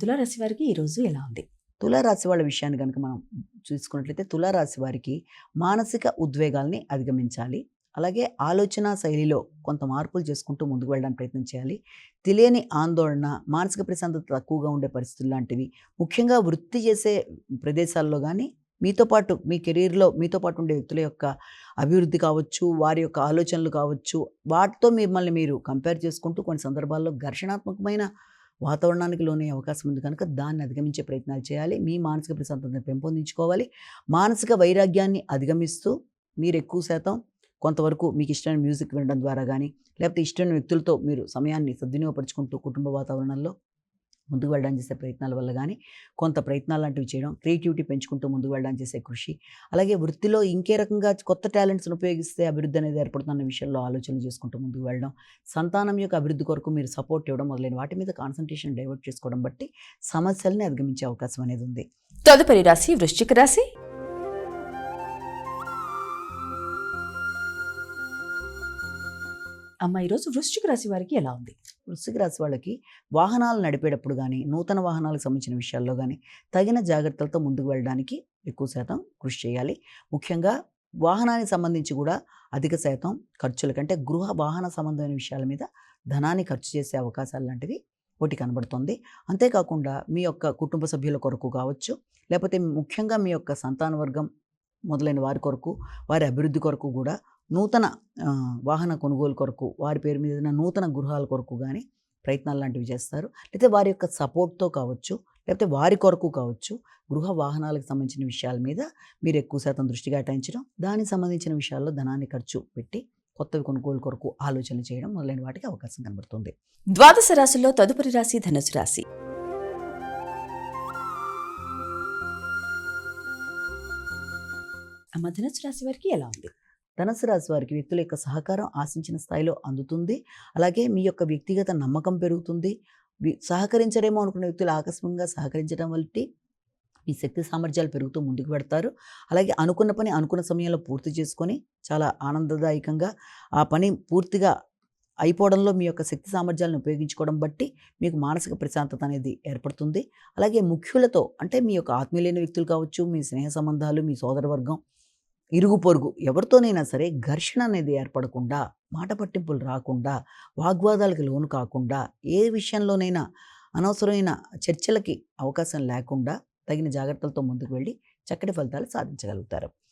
తులారాశి వారికి ఈరోజు ఎలా ఉంది? తులారాశి వాళ్ళ విషయాన్ని గనుక మనం చూసుకున్నట్లయితే తులారాశి వారికి మానసిక ఉద్వేగాల్ని అధిగమించాలి. అలాగే ఆలోచనా శైలిలో కొంత మార్పులు చేసుకుంటూ ముందుకు వెళ్ళడానికి ప్రయత్నం చేయాలి. తెలియని ఆందోళన, మానసిక ప్రశాంతత తక్కువగా ఉండే పరిస్థితులు లాంటివి, ముఖ్యంగా వృత్తి చేసే ప్రదేశాల్లో గానీ, మీతో పాటు మీ కెరియర్‌లో మీతో పాటు ఉండే వ్యక్తుల యొక్క అభివృద్ధి కావచ్చు, వారి యొక్క ఆలోచనలు కావచ్చు, వాటితో మిమ్మల్ని మీరు కంపేర్ చేసుకుంటూ కొన్ని సందర్భాల్లో ఘర్షణాత్మకమైన వాతావరణానికి లోనయ్యే అవకాశం ఉంది కనుక దాన్ని అధిగమించే ప్రయత్నాలు చేయాలి. మీ మానసిక ప్రశాంతతను పెంపొందించుకోవాలి. మానసిక వైరాగ్యాన్ని అధిగమిస్తూ మీరు ఎక్కువ శాతం కొంతవరకు మీకు ఇష్టమైన మ్యూజిక్ వినడం ద్వారా గానీ, లేకపోతే ఇష్టమైన వ్యక్తులతో మీరు సమయాన్ని సద్వినియోగపరుచుకుంటూ కుటుంబ వాతావరణంలో ముందుకు వెళ్ళడానికి చేసే ప్రయత్నాల వల్ల గానీ, కొంత ప్రయత్నాలు లాంటివి చేయడం, క్రియేటివిటీ పెంచుకుంటూ ముందుకు వెళ్ళడానికి చేసే కృషి, అలాగే వృత్తిలో ఇంకే రకంగా కొత్త టాలెంట్స్‌ని ఉపయోగిస్తే అభివృద్ధి అనేది ఏర్పడుతుందన్న విషయంలో ఆలోచనలు చేసుకుంటూ ముందుకు వెళ్ళడం, సంతానం యొక్క అభివృద్ధి కొరకు మీరు సపోర్ట్ ఇవ్వడం మొదలైన వాటి మీద కాన్సంట్రేషన్ డైవర్ట్ చేసుకోవడం బట్టి సమస్యల్ని అధిగమించే అవకాశం అనేది ఉంది. తదుపరి రాశి వృశ్చిక రాశి. ఈరోజు వృశ్చిక రాశి వారికి ఎలా ఉంది? వృశ్చిక రాశి వాళ్ళకి వాహనాలు నడిపేటప్పుడు గానీ, నూతన వాహనాలకు సంబంధించిన విషయాల్లో గానీ, తగిన జాగ్రత్తలతో ముందుకు వెళ్ళడానికి ఎక్కువ శాతం కృషి చేయాలి. ముఖ్యంగా వాహనానికి సంబంధించి కూడా అధిక శాతం ఖర్చుల కంటే గృహ వాహన సంబంధమైన విషయాల మీద ధనాన్ని ఖర్చు చేసే అవకాశాలు లాంటివి ఒకటి కనబడుతుంది. అంతేకాకుండా మీ యొక్క కుటుంబ సభ్యుల కొరకు కావచ్చు, లేకపోతే ముఖ్యంగా మీ యొక్క సంతాన వర్గం మొదలైన వారి కొరకు, వారి అభివృద్ధి కొరకు కూడా నూతన వాహన కొనుగోలు కొరకు, వారి పేరు మీద ఏదైనా నూతన గృహాల కొరకు గానీ ప్రయత్నాలు లాంటివి చేస్తారు. లేకపోతే వారి యొక్క సపోర్ట్‌తో కావచ్చు, లేకపోతే వారి కొరకు కావచ్చు, గృహ వాహనాలకు సంబంధించిన విషయాల మీద మీరు ఎక్కువ శాతం దృష్టి కేటాయించడం, దానికి సంబంధించిన విషయాల్లో ధనాన్ని ఖర్చు పెట్టి కొత్తవి కొనుగోలు కొరకు ఆలోచనలు చేయడం మొదలైన వాటికి అవకాశం కనబడుతుంది. ద్వాదశ రాశుల్లో తదుపరి రాశి ధనుసు రాశి. ధనుసు రాశి వారికి ఎలా ఉంది? ధనుసు రాశి వారికి వ్యక్తుల యొక్క సహకారం ఆశించిన స్థాయిలో అందుతుంది. అలాగే మీ యొక్క వ్యక్తిగత నమ్మకం పెరుగుతుంది. సహకరించరేమో అనుకున్న వ్యక్తులు ఆకస్మికంగా సహకరించడం బట్టి మీ శక్తి సామర్థ్యాలు పెరుగుతూ ముందుకు పెడతారు. అలాగే అనుకున్న పని అనుకున్న సమయంలో పూర్తి చేసుకొని చాలా ఆనందదాయకంగా ఆ పని పూర్తిగా అయిపోవడంలో మీ యొక్క శక్తి సామర్థ్యాలను ఉపయోగించుకోవడం బట్టి మీకు మానసిక ప్రశాంతత అనేది ఏర్పడుతుంది. అలాగే ముఖ్యులతో అంటే మీ యొక్క ఆత్మీయులైన వ్యక్తులు కావచ్చు, మీ స్నేహ సంబంధాలు, మీ సోదరవర్గం, ఇరుగు పొరుగు ఎవరితోనైనా సరే ఘర్షణ అనేది ఏర్పడకుండా, మాట పట్టింపులు రాకుండా, వాగ్వాదాలకు లోను కాకుండా, ఏ విషయంలోనైనా అనవసరమైన చర్చలకి అవకాశం లేకుండా తగిన జాగ్రత్తలతో ముందుకు వెళ్ళి చక్కటి ఫలితాలు సాధించగలుగుతారు.